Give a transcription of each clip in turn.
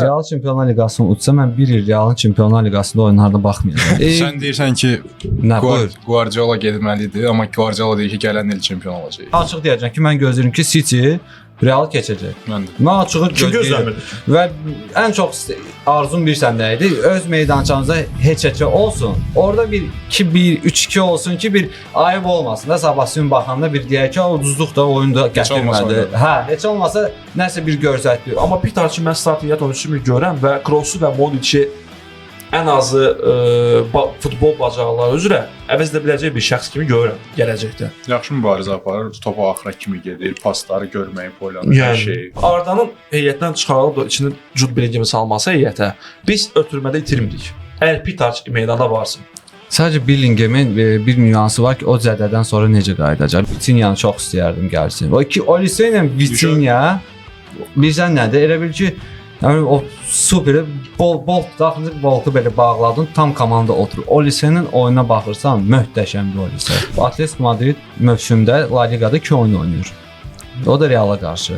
Real Çempionlar Liqasını utsa mən bir il Realın Çempionlar Liqasında oyunlarına baxmayacağam. Sən deyirsən ki, Nə buyur? Guardiola getməlidir, amma Guardiola deyir ki, gələn il çempion olacaq. Açıq deyəcəm ki, mən gözləyirəm ki, City Real keçəcək. Mən də. Mən açığı Kim gözləyirəm. gözləmir? Və ən çox arzum bir səndə idi. Öz meydançanızda heç olsun. Orada bir 2-1, 3-2 olsun ki, bir ayıb olmasın da Sebastian baxanda bir deyək ki, uduzluq da oyunda gətirmədi. Hə, heç olmasa nəsə bir görsətdi. Amma Peter üçün mən start niyyət oyunçusu kimi görürəm və Kroos'u və Modric'i ən azı futbol bacarıqları üzrə əvəz edə biləcək bir şəxs kimi görürəm gələcəkdə. Yaxşı mübarizə aparır, topa axıra kimi gedir, pasları görməyi, boylanır, hər şey. Arda'nın heyətdən çıxarılıb da içində Jude Bellingham'ı salması heyətə biz ötürmədə itirmirik. Əgər Peter meydanda varsın. Sadəcə Billingham'in bir nüansı var ki, o zədədən sonra necə qayıdacaq. Vitinyanı çox istəyərdim gəlsin. O iki Olise ilə Vitinha bizdən nədir? Elə bil ki, yəni o super daxili boltu belə bağladın, tam komanda oturur. Olise'nin oyuna baxırsan, möhtəşəm bir Olise. Atletico Madrid mövsümdə La Ligada 2 oyun oynayır. O da Real'a qarşı.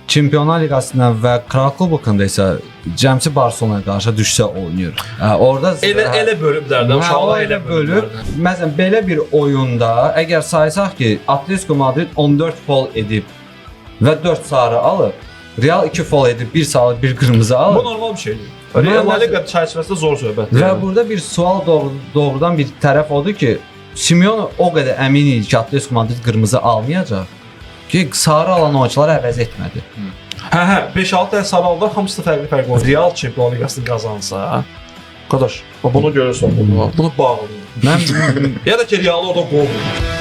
Çempionlar Liqasında və Kral Kubokunda isə cəmsi Barcelona'ya qarşı düşsə oynayır. Orada elə bölüblər də, uşaqlar elə bölüb. Məsələn, belə bir oyunda əgər saysaq ki, Atletico Madrid 14 fol edib və 4 sarı alıb, Real 2 fol edib, 1 sarı, 1 qırmızı alıb. Bu normal bir şeydir. Real Liga çərçivəsində zor söhbətdir. Və burada bir sual doğrudan bir tərəf odur ki, Simeone o qədər əmin idi ki, Atletico Madrid qırmızı almayacaq ki, sarı alan oyunçuları əvəz etmədi. Hə, 5-6 dənə sarı aldılar, hamısı da fərqli oyun. Real Çempionlar Liqasını qazansa, qardaş, bunu görürsən bunu bağlayın. Mən Ya da ki, Real orada qol vurur.